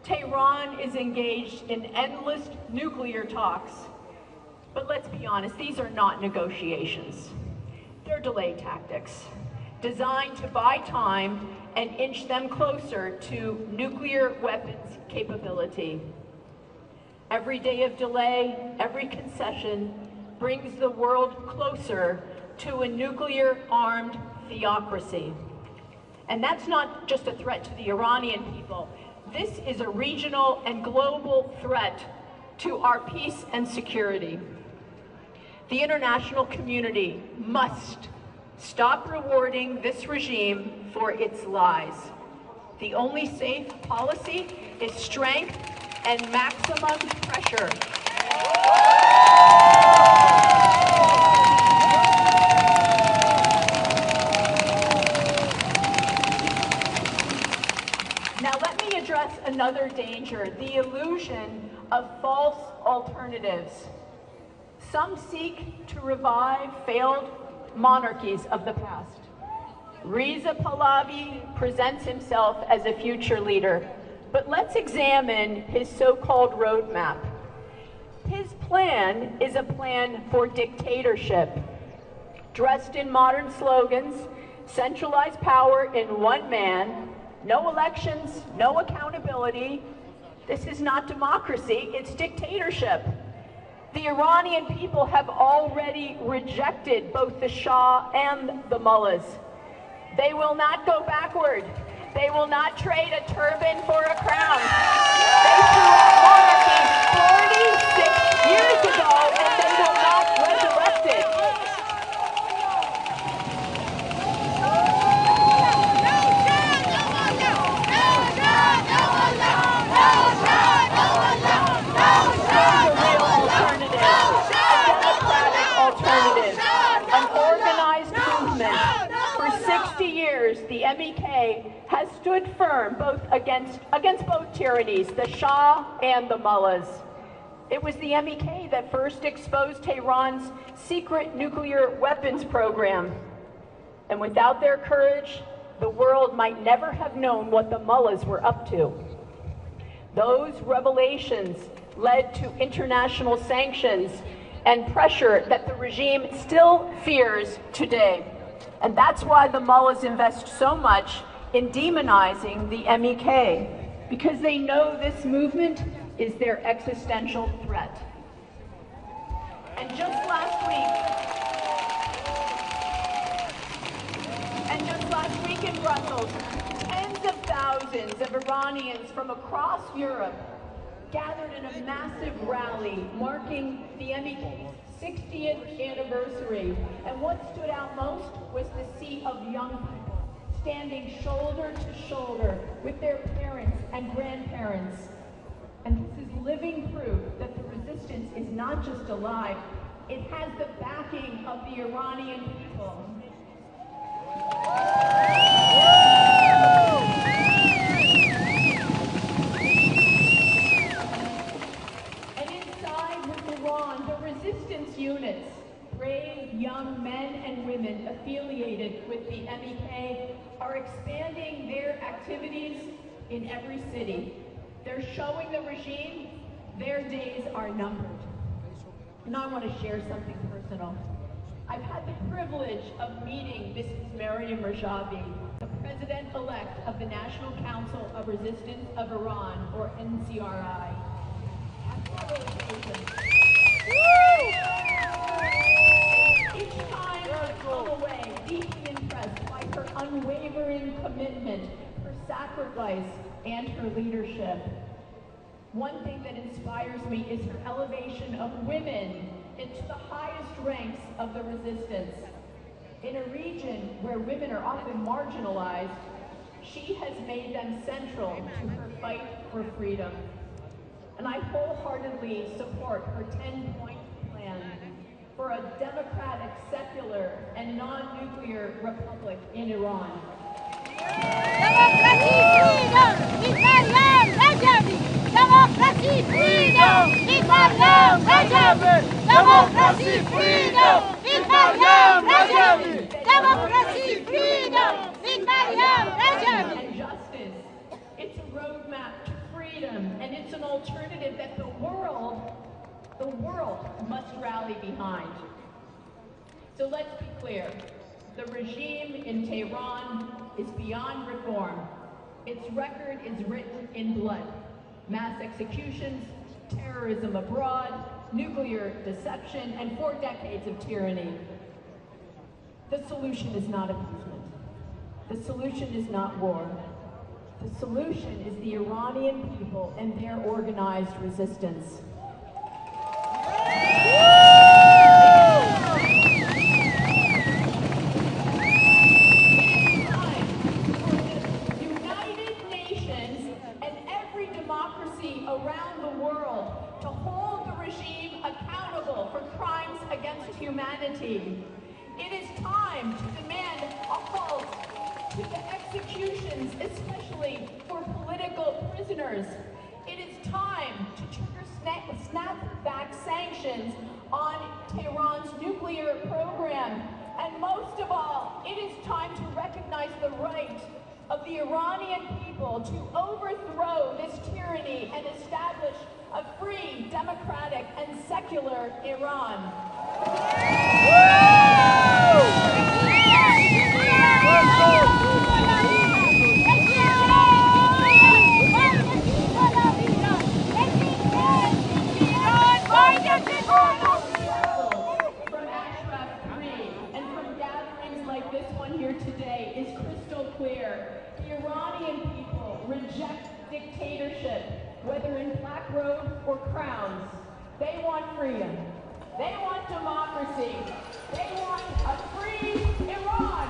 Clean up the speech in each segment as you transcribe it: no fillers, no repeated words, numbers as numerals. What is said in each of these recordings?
Tehran is engaged in endless nuclear talks. But let's be honest, these are not negotiations. They're delay tactics, designed to buy time and inch them closer to nuclear weapons capability. Every day of delay, every concession brings the world closer to a nuclear-armed theocracy. And that's not just a threat to the Iranian people. This is a regional and global threat to our peace and security. The international community must stop rewarding this regime for its lies. The only safe policy is strength and maximum pressure. Now let me address another danger, the illusion of false alternatives. Some seek to revive failed monarchies of the past. Reza Pahlavi presents himself as a future leader, but let's examine his so-called roadmap. His plan is a plan for dictatorship, dressed in modern slogans, centralized power in one man, no elections, no accountability. This is not democracy, it's dictatorship. The Iranian people have already rejected both the Shah and the mullahs. They will not go backward. They will not trade a turban for a crown. They threw out monarchy 46 years ago, and they will not resurrect it. The MEK has stood firm against both tyrannies, the Shah and the mullahs. It was the MEK that first exposed Tehran's secret nuclear weapons program. And without their courage, the world might never have known what the mullahs were up to. Those revelations led to international sanctions and pressure that the regime still fears today. And that's why the mullahs invest so much in demonizing the MEK, because they know this movement is their existential threat. And just last week in Brussels, tens of thousands of Iranians from across Europe gathered in a massive rally marking the MEK's 60th anniversary. And what stood out most was the sea of young people standing shoulder to shoulder with their parents and grandparents. And this is living proof that the resistance is not just alive, it has the backing of the Iranian people. Resistance units, brave young men and women affiliated with the MEK, are expanding their activities in every city. They're showing the regime their days are numbered. And I want to share something personal. I've had the privilege of meeting Mrs. Maryam Rajavi, the president-elect of the National Council of Resistance of Iran, or NCRI. Each time I come away deeply impressed by her unwavering commitment, her sacrifice, and her leadership. One thing that inspires me is her elevation of women into the highest ranks of the resistance. In a region where women are often marginalized, she has made them central to her fight for freedom. And I wholeheartedly support her 10-point plan for a democratic, secular, and non-nuclear republic in Iran. Democracy, freedom! Democracy, freedom! Democracy, freedom! And justice. It's a roadmap to freedom, It's an alternative that the world must rally behind. So let's be clear. The regime in Tehran is beyond reform. Its record is written in blood. Mass executions, terrorism abroad, nuclear deception, and 4 decades of tyranny. The solution is not appeasement. The solution is not war. The solution is the Iranian people and their organized resistance. Around the world to hold the regime accountable for crimes against humanity. It is time to demand a halt to the executions, especially for political prisoners. It is time to trigger snap-back sanctions on Tehran's nuclear program. And most of all, it is time to recognize the right of the Iranian people to overthrow this tyranny and establish a free, democratic, and secular Iran. This one here today is crystal clear. The Iranian people reject dictatorship, whether in black robes or crowns. They want freedom. They want democracy. They want a free Iran.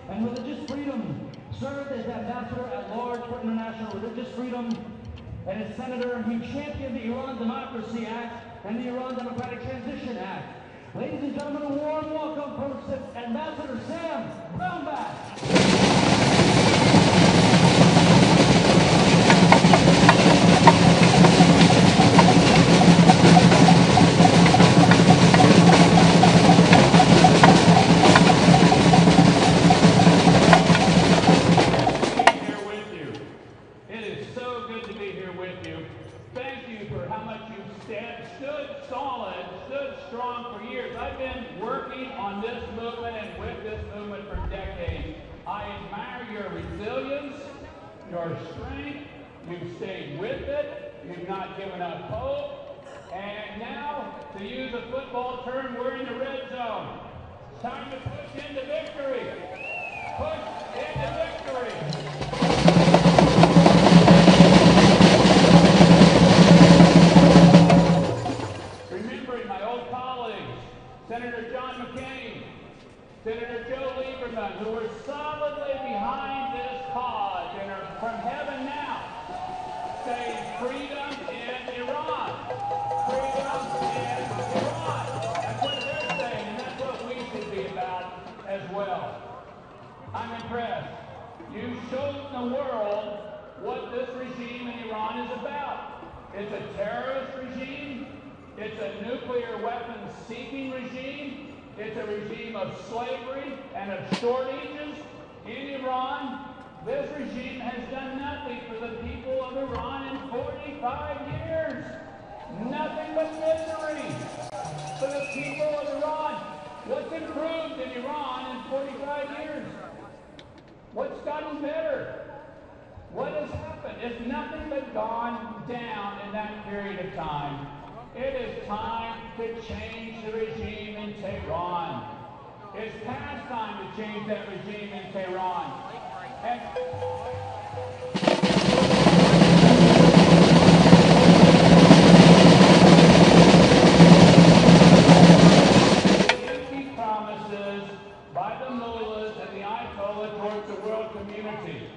And religious freedom, served as ambassador at large for international religious freedom, and as senator, he championed the Iran Democracy Act and the Iran Democratic Transition Act. Ladies and gentlemen, a warm welcome for Ambassador Sam Brownback. Your strength, you've stayed with it, you've not given up hope, and now, to use a football term, we're in the red zone. It's time to push into victory. Push into victory. Remembering my old colleagues, Senator John McCain, Senator Joe Lieberman, who were solidly behind this cause and are from heaven now, saying freedom in Iran. Freedom in Iran. That's what they're saying, and that's what we should be about as well. I'm impressed. You showed the world what this regime in Iran is about. It's a terrorist regime. It's a nuclear weapons-seeking regime. It's a regime of slavery and of shortages in Iran. This regime has done nothing for the people of Iran in 45 years. Nothing but misery for the people of Iran. What's improved in Iran in 45 years? What's gotten better? What has happened? It's nothing but gone down in that period of time. It is time to change the regime in Tehran. It's past time to change that regime in Tehran. And empty promises by the mullahs and the Ayatollah towards the world community.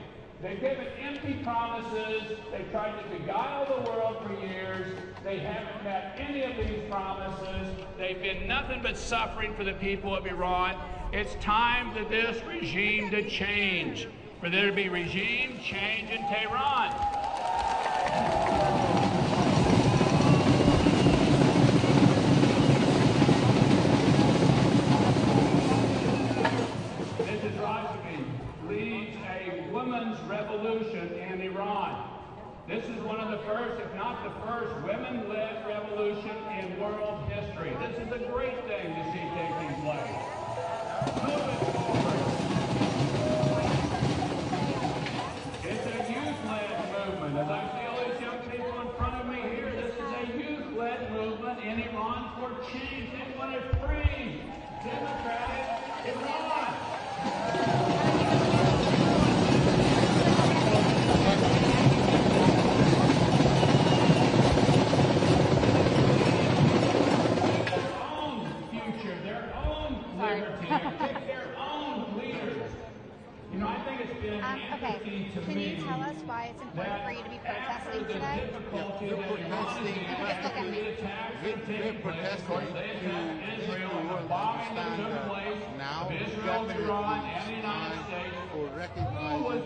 They've given empty promises. They've tried to beguile the world for years. They haven't met any of these promises. They've been nothing but suffering for the people of Iran. It's time for this regime to change, for there to be regime change in Tehran. Mrs. Rashmi leads a women's revolution in Iran. This is one of the first, if not the first, women-led revolution in world history. This is a great thing to see taking place. Move it forward. It's a youth-led movement. As I see all these young people in front of me here, this is a youth-led movement in Iran for change. They want a free, democratic Iran. Pick their own leaders. You know, I think it's been interesting to Can me you tell us why it's important for you to be protesting today? We're protesting they attacked Israel and the bombing that took place of Israel, Iran, and the United States. Who was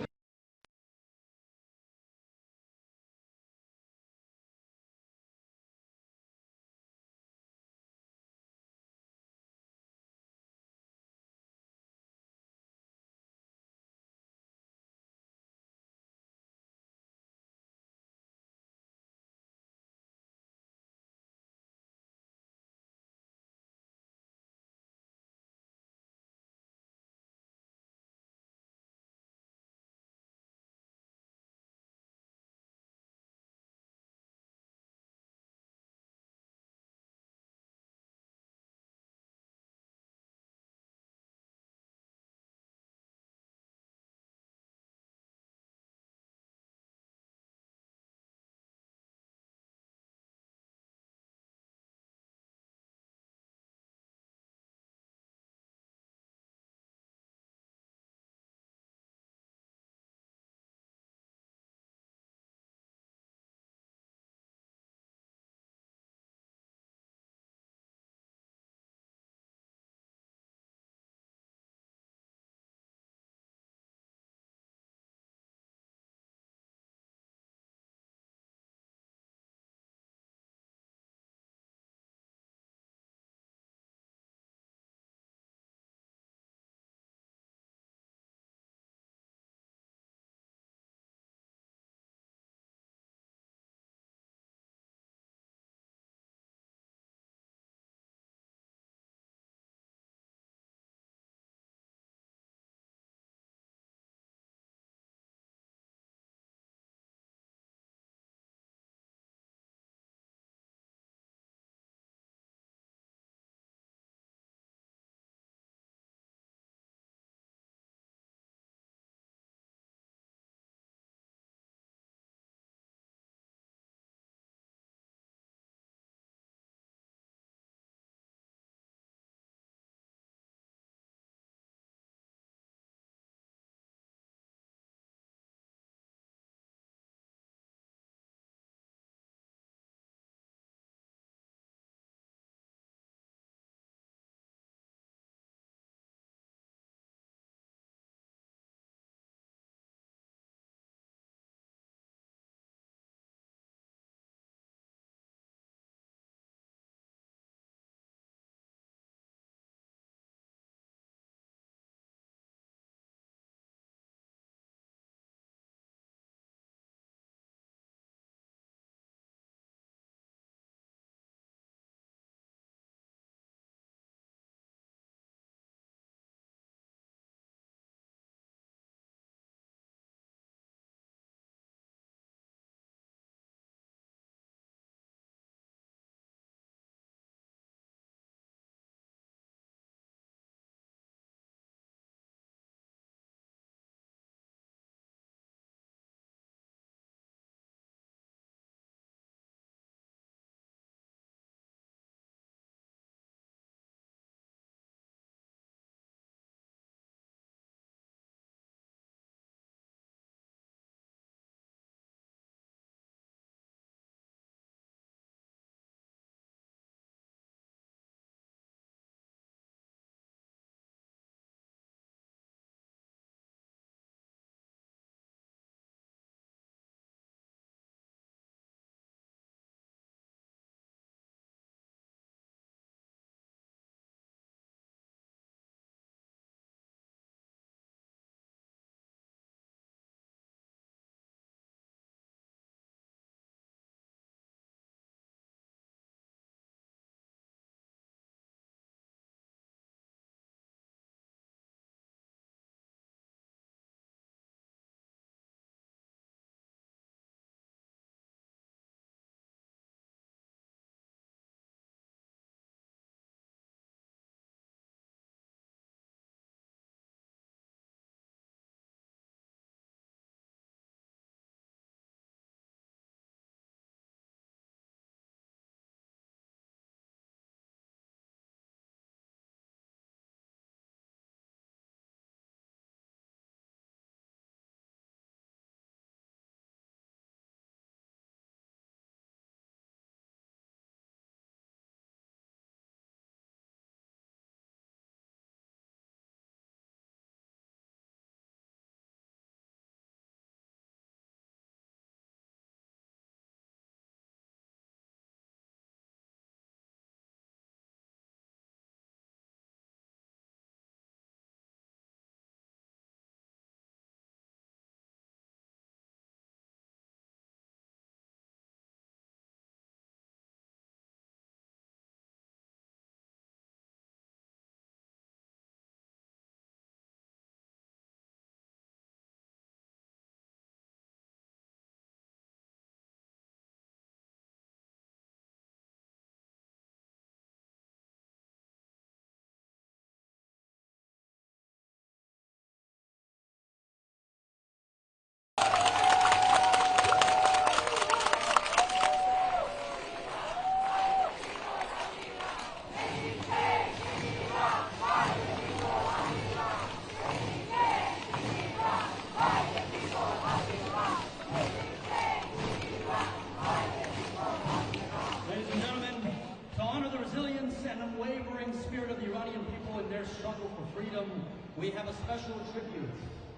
freedom, we have a special tribute,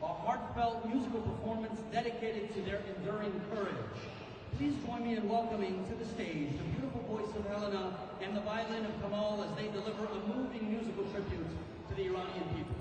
a heartfelt musical performance dedicated to their enduring courage. Please join me in welcoming to the stage the beautiful voice of Helena and the violin of Kamal as they deliver a moving musical tribute to the Iranian people.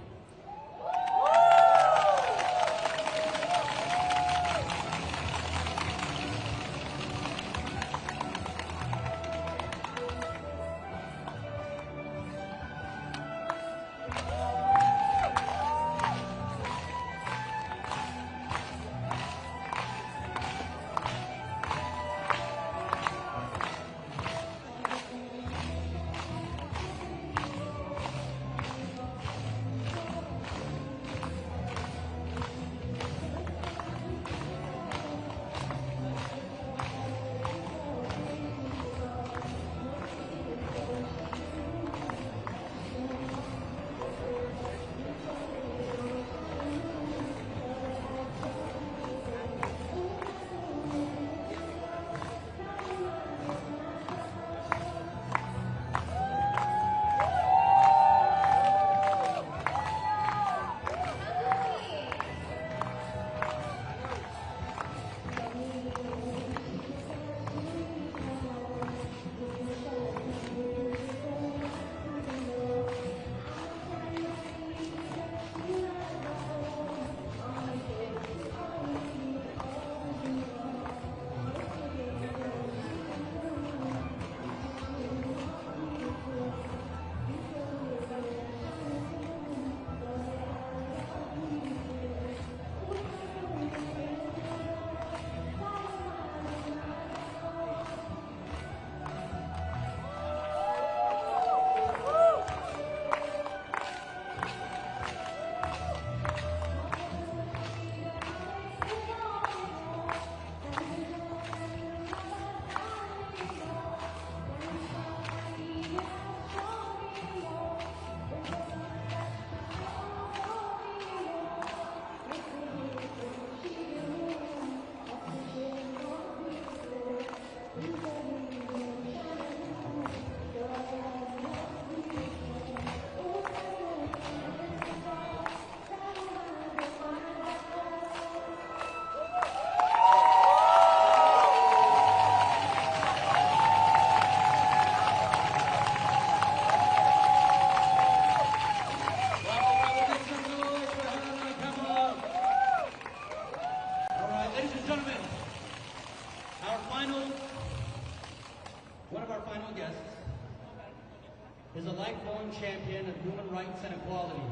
Is a lifelong champion of human rights and equality.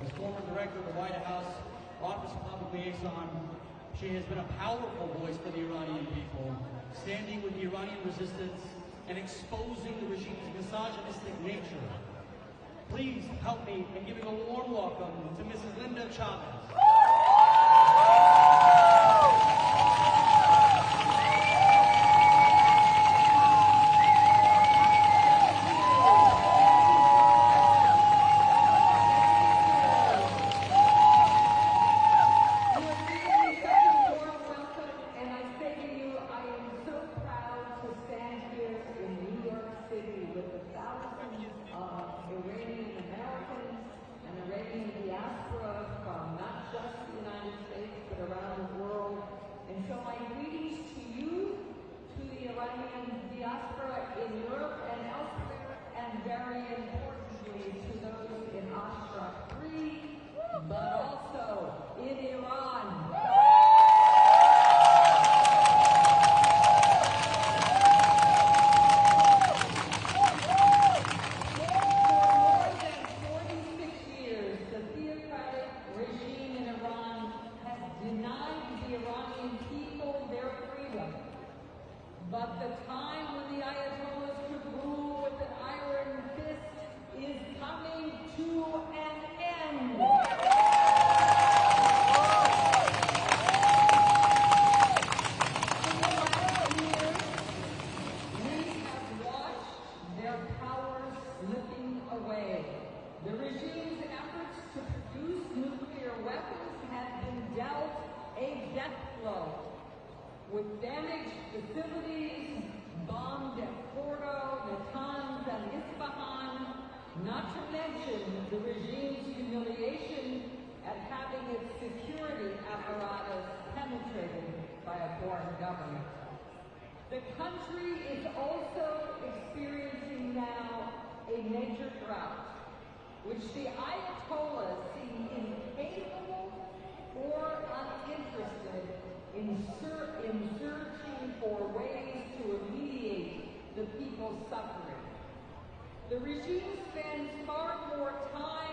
As former director of the White House Office of Public Liaison, she has been a powerful voice for the Iranian people, standing with the Iranian resistance and exposing the regime's misogynistic nature. Please help me in giving a warm welcome to Mrs. Linda Chavez. Iranian Americans and Iranian diaspora from not just in searching for ways to alleviate the people's suffering. The regime spends far more time